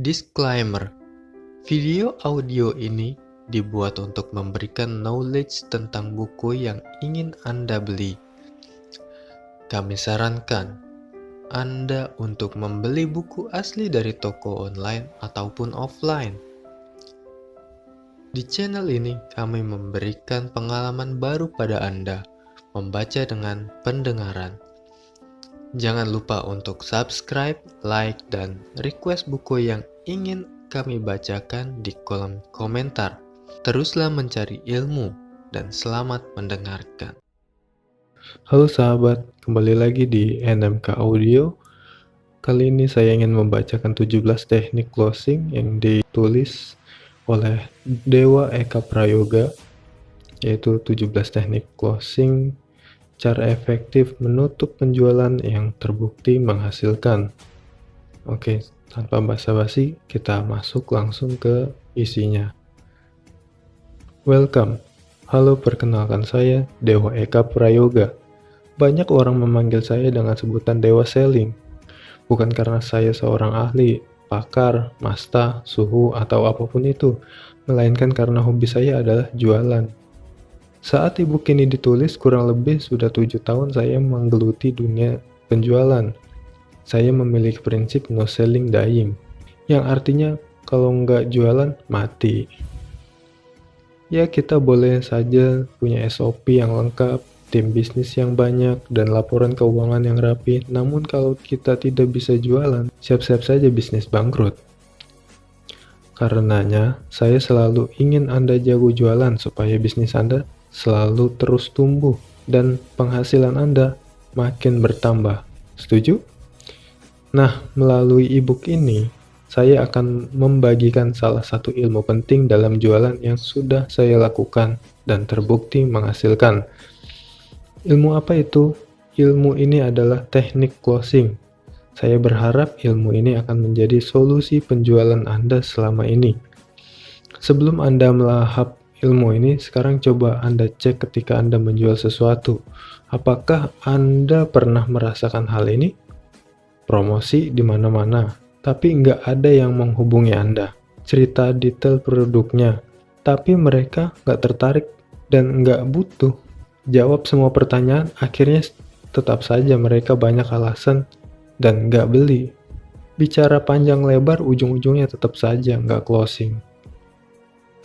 Disclaimer: video audio ini dibuat untuk memberikan knowledge tentang buku yang ingin Anda beli. Kami sarankan Anda untuk membeli buku asli dari toko online ataupun offline. Di channel ini kami memberikan pengalaman baru pada Anda, membaca dengan pendengaran. Jangan lupa untuk subscribe, like, dan request buku yang ingin kami bacakan di kolom komentar. Teruslah mencari ilmu dan selamat mendengarkan. Halo sahabat, kembali lagi di NMK Audio. Kali ini saya ingin membacakan 17 teknik closing yang ditulis oleh Dewa Eka Prayoga, yaitu 17 teknik closing cara efektif menutup penjualan yang terbukti menghasilkan. Oke, tanpa basa-basi kita masuk langsung ke isinya. Welcome. Halo, perkenalkan saya Dewa Eka Prayoga. Banyak orang memanggil saya dengan sebutan Dewa Selling. Bukan karena saya seorang ahli, pakar, masta, suhu, atau apapun itu, melainkan karena hobi saya adalah jualan. Saat ebook ini ditulis, kurang lebih sudah 7 tahun saya menggeluti dunia penjualan. Saya memiliki prinsip no selling dying, yang artinya kalau nggak jualan, mati. Ya, kita boleh saja punya SOP yang lengkap, tim bisnis yang banyak, dan laporan keuangan yang rapi. Namun kalau kita tidak bisa jualan, siap-siap saja bisnis bangkrut. Karenanya, saya selalu ingin Anda jago jualan supaya bisnis Anda selalu terus tumbuh dan penghasilan Anda makin bertambah. Setuju? Nah, melalui ebook ini, saya akan membagikan salah satu ilmu penting dalam jualan yang sudah saya lakukan dan terbukti menghasilkan. Ilmu apa itu? Ilmu ini adalah teknik closing. Saya berharap ilmu ini akan menjadi solusi penjualan Anda selama ini. Sebelum Anda melahap ilmu ini, sekarang coba Anda cek ketika Anda menjual sesuatu. Apakah Anda pernah merasakan hal ini? Promosi di mana-mana, tapi nggak ada yang menghubungi Anda. Cerita detail produknya, tapi mereka nggak tertarik dan nggak butuh. Jawab semua pertanyaan, akhirnya tetap saja mereka banyak alasan dan nggak beli. Bicara panjang lebar, ujung-ujungnya tetap saja nggak closing.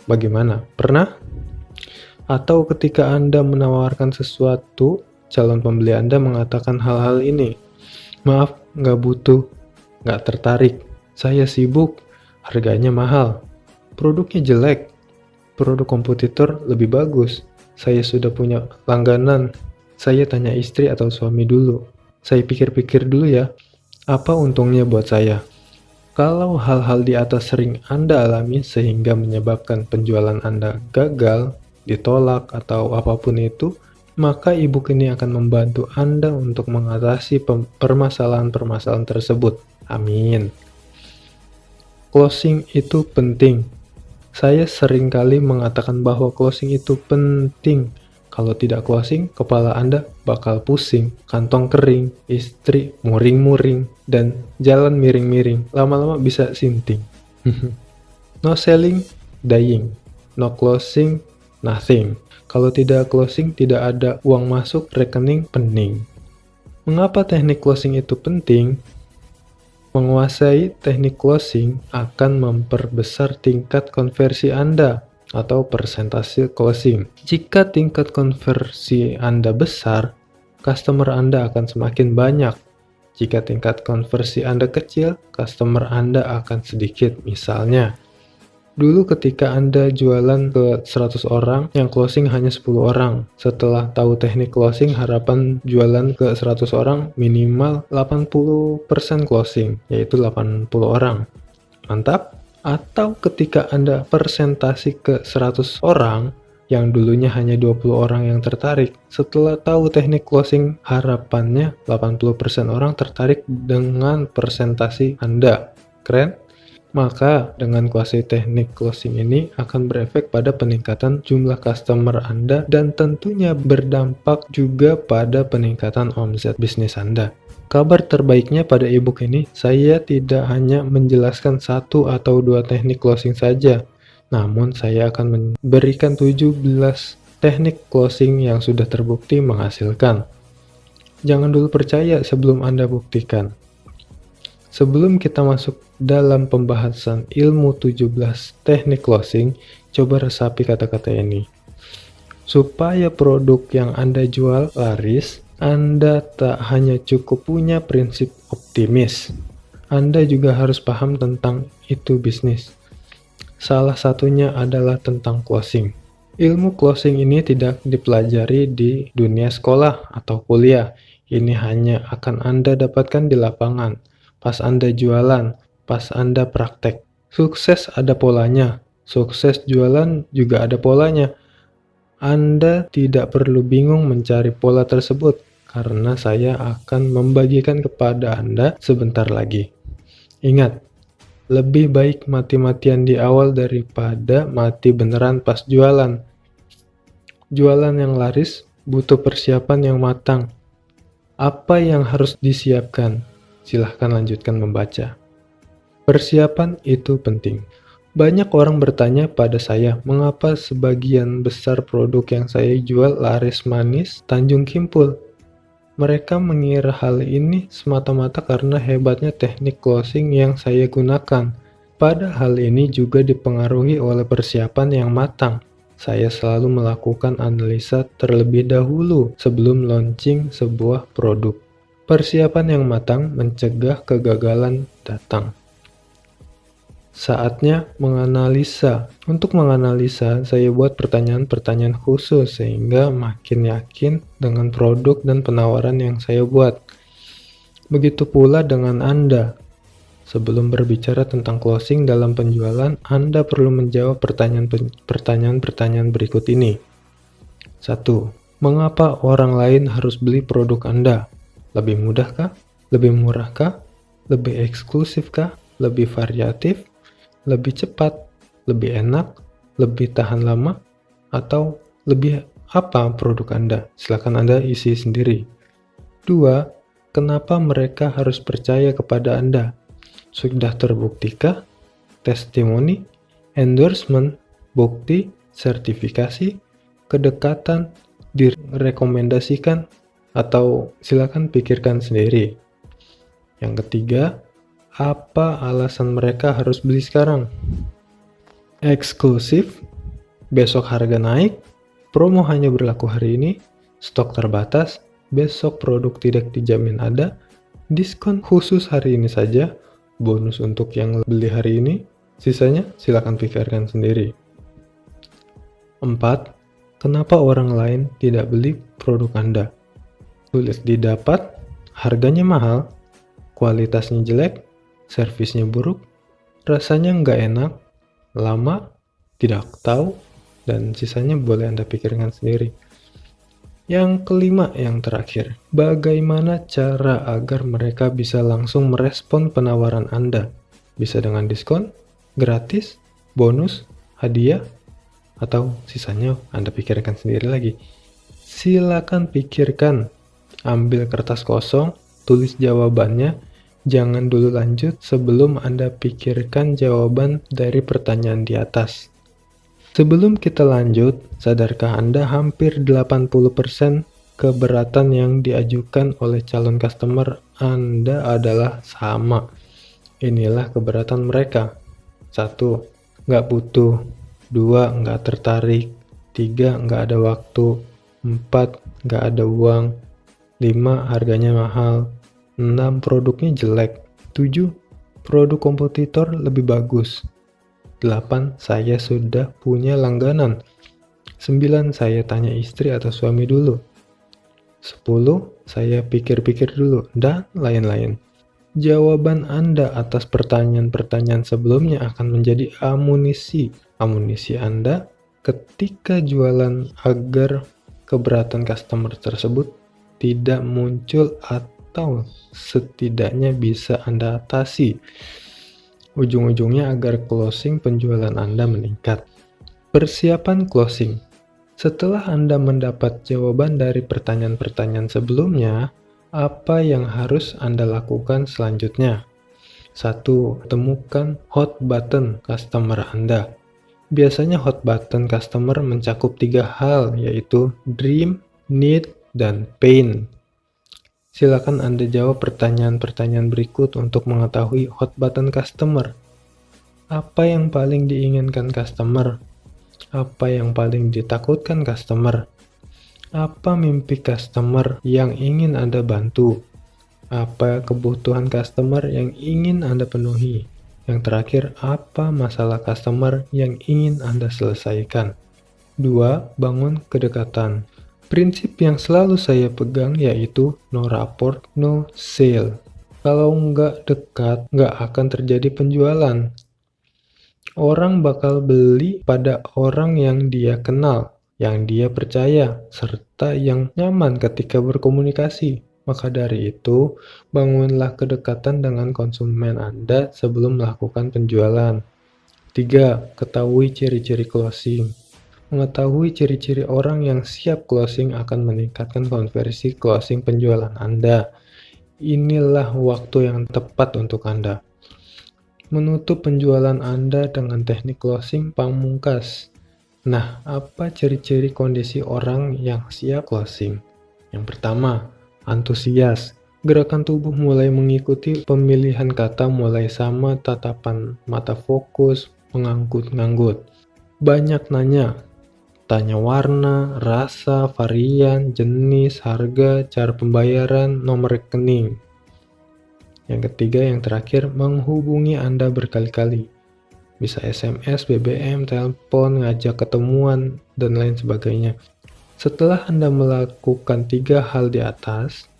Bagaimana? Pernah? Atau ketika Anda menawarkan sesuatu, calon pembeli Anda mengatakan hal-hal ini. Maaf, nggak butuh, nggak tertarik, saya sibuk, harganya mahal, produknya jelek, produk kompetitor lebih bagus, saya sudah punya langganan, saya tanya istri atau suami dulu, saya pikir-pikir dulu ya, apa untungnya buat saya? Kalau hal-hal di atas sering Anda alami sehingga menyebabkan penjualan Anda gagal, ditolak, atau apapun itu, maka ebook ini akan membantu Anda untuk mengatasi permasalahan-permasalahan tersebut. Amin. Closing itu penting. Saya seringkali mengatakan bahwa closing itu penting. Kalau tidak closing, kepala Anda bakal pusing, kantong kering, istri muring-muring, dan jalan miring-miring. Lama-lama bisa sinting. No selling, dying. No closing, nothing. Kalau tidak closing, tidak ada uang masuk rekening pening. Mengapa teknik closing itu penting? Menguasai teknik closing akan memperbesar tingkat konversi Anda atau persentase closing. Jika tingkat konversi Anda besar, customer Anda akan semakin banyak. Jika tingkat konversi Anda kecil, customer Anda akan sedikit. Misalnya, dulu ketika Anda jualan ke 100 orang, yang closing hanya 10 orang. Setelah tahu teknik closing, harapan jualan ke 100 orang minimal 80% closing, yaitu 80 orang. Mantap? Atau ketika Anda presentasi ke 100 orang, yang dulunya hanya 20 orang yang tertarik, setelah tahu teknik closing, harapannya 80% orang tertarik dengan presentasi Anda. Keren? Maka dengan kuasai teknik closing ini akan berefek pada peningkatan jumlah customer Anda dan tentunya berdampak juga pada peningkatan omset bisnis Anda. Kabar terbaiknya pada ebook ini, saya tidak hanya menjelaskan satu atau dua teknik closing saja, namun saya akan memberikan 17 teknik closing yang sudah terbukti menghasilkan. Jangan dulu percaya sebelum Anda buktikan. Sebelum kita masuk dalam pembahasan ilmu 17 teknik closing, coba resapi kata-kata ini. Supaya produk yang Anda jual laris, Anda tak hanya cukup punya prinsip optimis, Anda juga harus paham tentang itu bisnis. Salah satunya adalah tentang closing. Ilmu closing ini tidak dipelajari di dunia sekolah atau kuliah. Ini hanya akan Anda dapatkan di lapangan, pas Anda jualan, pas Anda praktek. Sukses ada polanya, sukses jualan juga ada polanya. Anda tidak perlu bingung mencari pola tersebut, karena saya akan membagikan kepada Anda sebentar lagi. Ingat, lebih baik mati-matian di awal daripada mati beneran pas jualan. Jualan yang laris butuh persiapan yang matang. Apa yang harus disiapkan? Silahkan lanjutkan membaca. Persiapan itu penting. Banyak orang bertanya pada saya, mengapa sebagian besar produk yang saya jual laris manis Tanjung Kimpul? Mereka mengira hal ini semata-mata karena hebatnya teknik closing yang saya gunakan. Padahal ini juga dipengaruhi oleh persiapan yang matang. Saya selalu melakukan analisa terlebih dahulu sebelum launching sebuah produk. Persiapan yang matang mencegah kegagalan datang. Saatnya menganalisa. Untuk menganalisa, saya buat pertanyaan-pertanyaan khusus sehingga makin yakin dengan produk dan penawaran yang saya buat. Begitu pula dengan Anda. Sebelum berbicara tentang closing dalam penjualan, Anda perlu menjawab pertanyaan-pertanyaan berikut ini. 1. Mengapa orang lain harus beli produk Anda? Lebih mudahkah? Lebih murahkah? Lebih eksklusifkah? Lebih variatif? Lebih cepat? Lebih enak? Lebih tahan lama? Atau lebih apa produk Anda? Silakan Anda isi sendiri. 2. Kenapa mereka harus percaya kepada Anda? Sudah terbuktikah? Testimoni, endorsement, bukti, sertifikasi, kedekatan, direkomendasikan, atau silakan pikirkan sendiri. Yang ketiga, apa alasan mereka harus beli sekarang? Eksklusif, besok harga naik, promo hanya berlaku hari ini, stok terbatas, besok produk tidak dijamin ada, diskon khusus hari ini saja, bonus untuk yang beli hari ini, sisanya silakan pikirkan sendiri. 4. Kenapa orang lain tidak beli produk Anda? Sulit didapat, harganya mahal, kualitasnya jelek, servisnya buruk, rasanya nggak enak, lama, tidak tahu, dan sisanya boleh Anda pikirkan sendiri. Yang kelima, yang terakhir, bagaimana cara agar mereka bisa langsung merespon penawaran Anda? Bisa dengan diskon, gratis, bonus, hadiah, atau sisanya Anda pikirkan sendiri lagi. Silakan pikirkan, ambil kertas kosong, tulis jawabannya, jangan dulu lanjut sebelum Anda pikirkan jawaban dari pertanyaan di atas. Sebelum kita lanjut, sadarkah Anda hampir 80% keberatan yang diajukan oleh calon customer Anda adalah sama. Inilah keberatan mereka. 1. Nggak butuh. 2. Nggak tertarik. 3. Nggak ada waktu. 4. Nggak ada uang. 5. Harganya mahal. 6. Produknya jelek. 7. Produk kompetitor lebih bagus. 8. Saya sudah punya langganan. 9. Saya tanya istri atau suami dulu. 10. Saya pikir-pikir dulu, dan lain-lain. Jawaban Anda atas pertanyaan-pertanyaan sebelumnya akan menjadi amunisi Anda ketika jualan agar keberatan customer tersebut tidak muncul atau setidaknya bisa Anda atasi. Ujung-ujungnya agar closing penjualan Anda meningkat. Persiapan closing. Setelah Anda mendapat jawaban dari pertanyaan-pertanyaan sebelumnya, Apa yang harus Anda lakukan selanjutnya? 1. Temukan hot button customer Anda. Biasanya hot button customer mencakup 3 hal, yaitu dream, need, dan pain. Silakan Anda jawab pertanyaan-pertanyaan berikut untuk mengetahui hot button customer. Apa yang paling diinginkan customer? Apa yang paling ditakutkan customer? Apa mimpi customer yang ingin Anda bantu? Apa kebutuhan customer yang ingin Anda penuhi? Yang terakhir, apa masalah customer yang ingin Anda selesaikan? 2. Bangun kedekatan. Prinsip yang selalu saya pegang yaitu no rapport, no sale. Kalau nggak dekat, nggak akan terjadi penjualan. Orang bakal beli pada orang yang dia kenal, yang dia percaya, serta yang nyaman ketika berkomunikasi. Maka dari itu, bangunlah kedekatan dengan konsumen Anda sebelum melakukan penjualan. 3. Ketahui ciri-ciri closing. Mengetahui ciri-ciri orang yang siap closing akan meningkatkan konversi closing penjualan Anda. Inilah waktu yang tepat untuk Anda. Menutup penjualan Anda dengan teknik closing pamungkas. Nah, apa ciri-ciri kondisi orang yang siap closing? Yang pertama, antusias. Gerakan tubuh mulai mengikuti pemilihan kata mulai sama, tatapan mata fokus, menganggut-nganggut. Banyak nanya, tanya warna, rasa, varian, jenis, harga, cara pembayaran, nomor rekening. Yang ketiga, yang terakhir, menghubungi Anda berkali-kali. Bisa SMS, BBM, telepon, ngajak ketemuan, dan lain sebagainya. Setelah Anda melakukan 3 hal di atas,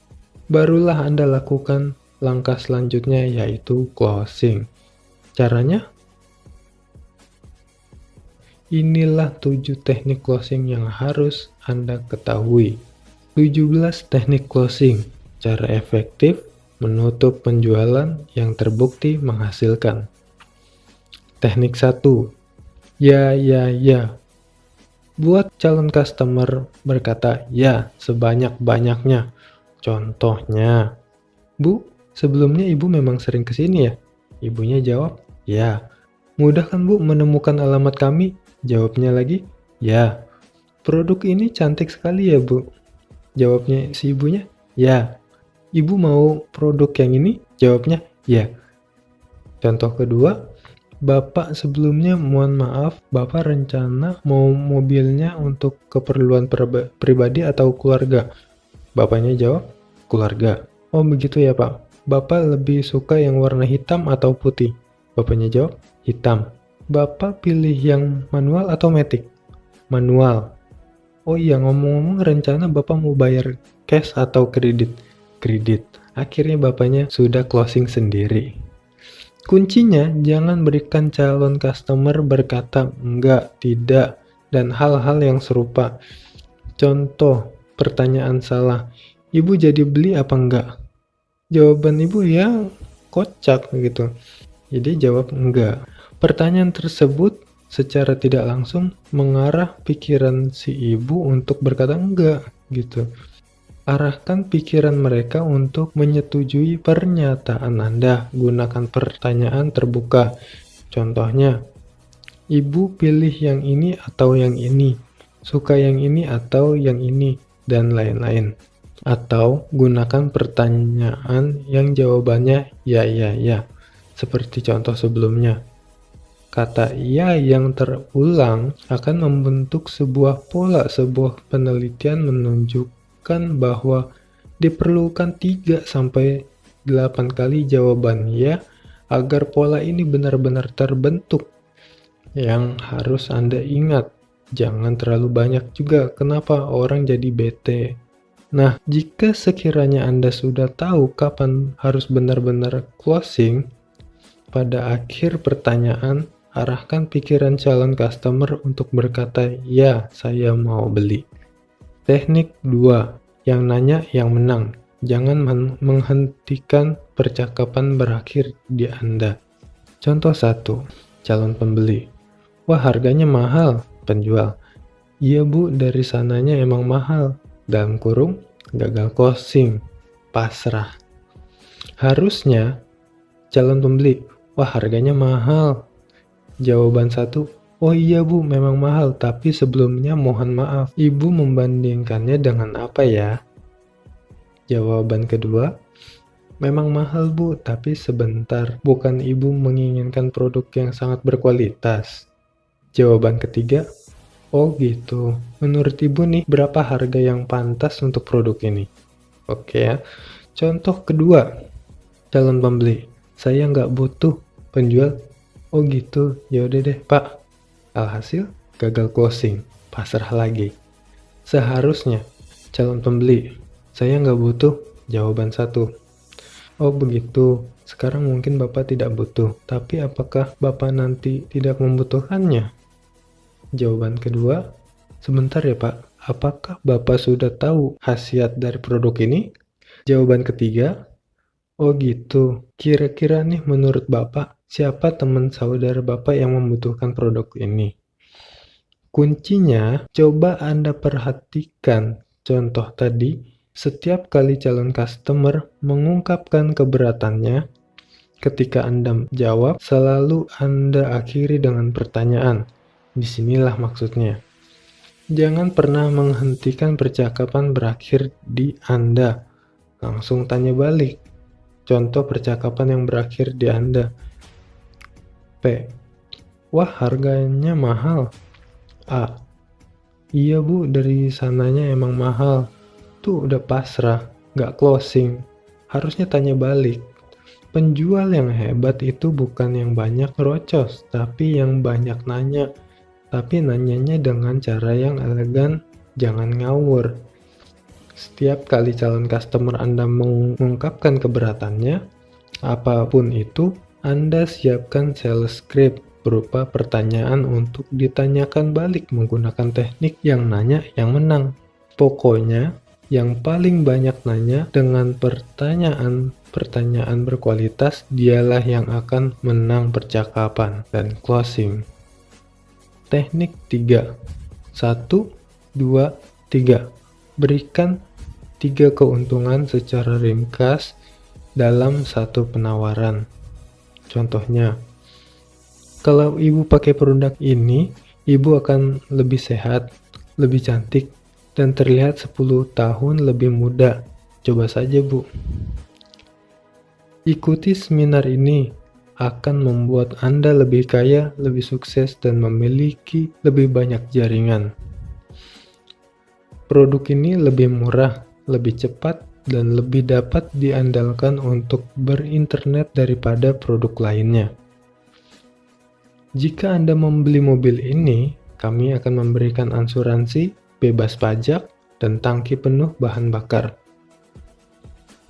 barulah Anda lakukan langkah selanjutnya yaitu closing. Caranya? Inilah 7 teknik closing yang harus Anda ketahui. 17 teknik closing, cara efektif menutup penjualan yang terbukti menghasilkan. Teknik 1. Ya. Buat calon customer berkata ya sebanyak-banyaknya. Contohnya, Bu, sebelumnya Ibu memang sering kesini ya? Ibunya jawab, ya. Mudah kan Bu menemukan alamat kami? Jawabnya lagi, ya. Produk ini cantik sekali ya Bu? Jawabnya si ibunya, ya. Ibu mau produk yang ini? Jawabnya, ya. Contoh kedua, Bapak sebelumnya mohon maaf, Bapak rencana mau mobilnya untuk keperluan pribadi atau keluarga? Bapaknya jawab, keluarga. Oh begitu ya Pak. Bapak lebih suka yang warna hitam atau putih? Bapaknya jawab, hitam. Bapak pilih yang manual atau matic? Manual. Oh iya, ngomong-ngomong rencana Bapak mau bayar cash atau kredit? Kredit. Akhirnya bapaknya sudah closing sendiri. Kuncinya jangan berikan calon customer berkata enggak, tidak, dan hal-hal yang serupa. Contoh, pertanyaan salah. Ibu jadi beli apa enggak? Jawaban ibu ya kocak gitu. Jadi jawab enggak. Pertanyaan tersebut secara tidak langsung mengarah pikiran si ibu untuk berkata enggak gitu. Arahkan pikiran mereka untuk menyetujui pernyataan Anda. Gunakan pertanyaan terbuka. Contohnya, Ibu pilih yang ini atau yang ini? Suka yang ini atau yang ini? Dan lain-lain. Atau gunakan pertanyaan yang jawabannya ya. Seperti contoh sebelumnya. Kata ya yang terulang akan membentuk sebuah pola. Sebuah penelitian menunjukkan bahwa diperlukan 3-8 kali jawaban ya agar pola ini benar-benar terbentuk. Yang harus Anda ingat, jangan terlalu banyak juga. Kenapa orang jadi bete? Nah, jika sekiranya Anda sudah tahu kapan harus benar-benar closing, pada akhir pertanyaan, arahkan pikiran calon customer untuk berkata, ya, saya mau beli. Teknik 2. Yang nanya yang menang. Jangan menghentikan percakapan berakhir di Anda. Contoh 1. Calon pembeli. Wah, harganya mahal. Penjual. Iya Bu, dari sananya emang mahal. Dalam kurung, gagal closing. pasrah. Harusnya calon pembeli, wah harganya mahal. Jawaban satu, oh iya Bu, memang mahal, tapi sebelumnya mohon maaf, Ibu membandingkannya dengan apa ya? Jawaban kedua, memang mahal Bu, tapi sebentar, bukan Ibu menginginkan produk yang sangat berkualitas. Jawaban ketiga, oh gitu, menurut Ibu nih berapa harga yang pantas untuk produk ini? Oke ya, contoh kedua, calon pembeli, saya nggak butuh. Penjual, oh gitu, yaudah deh Pak. Alhasil, gagal closing, pasrah lagi. Seharusnya, calon pembeli, saya nggak butuh. Jawaban satu, oh begitu, sekarang mungkin Bapak tidak butuh, tapi apakah Bapak nanti tidak membutuhkannya? Jawaban kedua, sebentar ya Pak, apakah Bapak sudah tahu khasiat dari produk ini? Jawaban ketiga, oh gitu, kira-kira nih menurut Bapak, siapa teman saudara Bapak yang membutuhkan produk ini? Kuncinya, coba Anda perhatikan contoh tadi, setiap kali calon customer mengungkapkan keberatannya, ketika Anda jawab, selalu Anda akhiri dengan pertanyaan. Disinilah maksudnya. Jangan pernah menghentikan percakapan berakhir di Anda. Langsung tanya balik. Contoh percakapan yang berakhir di Anda. P. Wah, harganya mahal. A. Iya Bu, dari sananya emang mahal. Tuh udah pasrah, nggak closing. Harusnya tanya balik. Penjual yang hebat itu bukan yang banyak rocos, tapi yang banyak nanya. Tapi nanyanya dengan cara yang elegan, jangan ngawur. Setiap kali calon customer Anda mengungkapkan keberatannya, apapun itu, Anda siapkan sales script berupa pertanyaan untuk ditanyakan balik menggunakan teknik yang nanya yang menang. Pokoknya, yang paling banyak nanya dengan pertanyaan berkualitas, dialah yang akan menang percakapan dan closing. Teknik 3. 1, 2, 3. Berikan 3 keuntungan secara ringkas dalam satu penawaran. Contohnya, kalau Ibu pakai produk ini, Ibu akan lebih sehat, lebih cantik, dan terlihat 10 tahun lebih muda. Coba saja Bu. Ikuti seminar ini akan membuat Anda lebih kaya, lebih sukses, dan memiliki lebih banyak jaringan. Produk ini lebih murah, lebih cepat, dan lebih dapat diandalkan untuk berinternet daripada produk lainnya. Jika Anda membeli mobil ini, kami akan memberikan asuransi, bebas pajak, dan tangki penuh bahan bakar.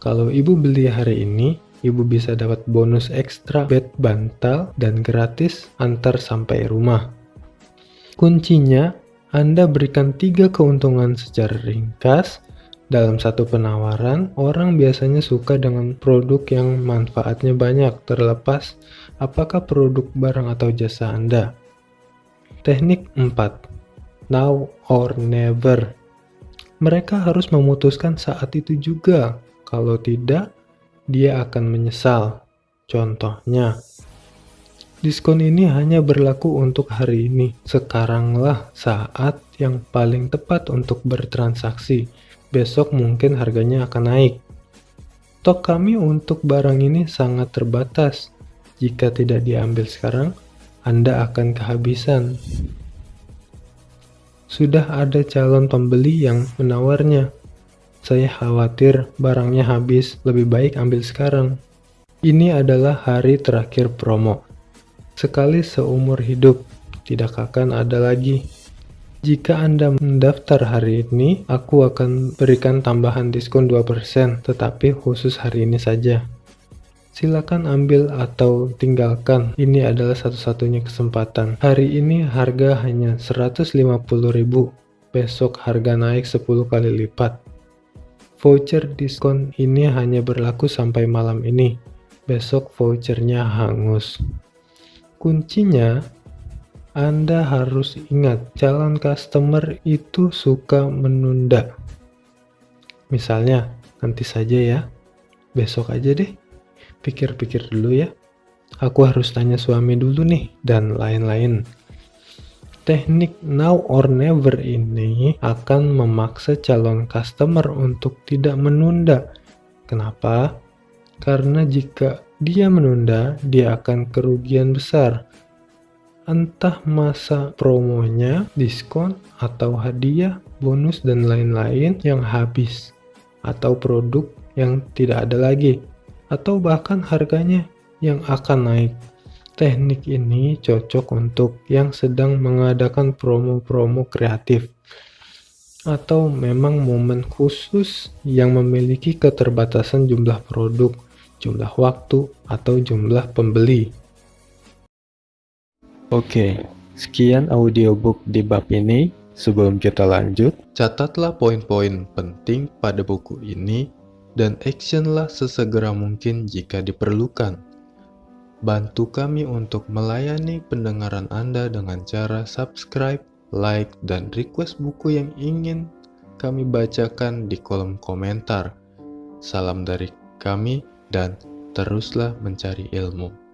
Kalau Ibu beli hari ini, Ibu bisa dapat bonus ekstra bed bantal dan gratis antar sampai rumah. Kuncinya, Anda berikan 3 keuntungan secara ringkas. Dalam satu penawaran, orang biasanya suka dengan produk yang manfaatnya banyak, terlepas apakah produk barang atau jasa Anda. Teknik 4. Now or never. Mereka harus memutuskan saat itu juga. Kalau tidak, dia akan menyesal. Contohnya, diskon ini hanya berlaku untuk hari ini. Sekaranglah saat yang paling tepat untuk bertransaksi. Besok mungkin harganya akan naik. Stok kami untuk barang ini sangat terbatas. Jika tidak diambil sekarang, Anda akan kehabisan. Sudah ada calon pembeli yang menawarnya. Saya khawatir barangnya habis, lebih baik ambil sekarang. Ini adalah hari terakhir promo. Sekali seumur hidup, tidak akan ada lagi. Jika Anda mendaftar hari ini, aku akan berikan tambahan diskon 2%, tetapi khusus hari ini saja. Silakan ambil atau tinggalkan, ini adalah satu-satunya kesempatan. Hari ini harga hanya 150.000, besok harga naik 10 kali lipat. Voucher diskon ini hanya berlaku sampai malam ini. Besok vouchernya hangus. Kuncinya, Anda harus ingat, calon customer itu suka menunda. Misalnya, nanti saja ya. Besok aja deh. Pikir-pikir dulu ya. Aku harus tanya suami dulu nih, dan lain-lain. Teknik now or never ini akan memaksa calon customer untuk tidak menunda. Kenapa? Karena jika dia menunda, dia akan kerugian besar. Entah masa promonya, diskon, atau hadiah, bonus, dan lain-lain yang habis. Atau produk yang tidak ada lagi. Atau bahkan harganya yang akan naik. Teknik ini cocok untuk yang sedang mengadakan promo-promo kreatif. Atau memang momen khusus yang memiliki keterbatasan jumlah produk, jumlah waktu, atau jumlah pembeli. Oke, sekian audiobook di bab ini. Sebelum kita lanjut, Catatlah poin-poin penting pada buku ini dan actionlah sesegera mungkin jika diperlukan. Bantu kami untuk melayani pendengaran Anda dengan cara subscribe, like, dan request buku yang ingin kami bacakan di kolom komentar. Salam dari kami dan teruslah mencari ilmu.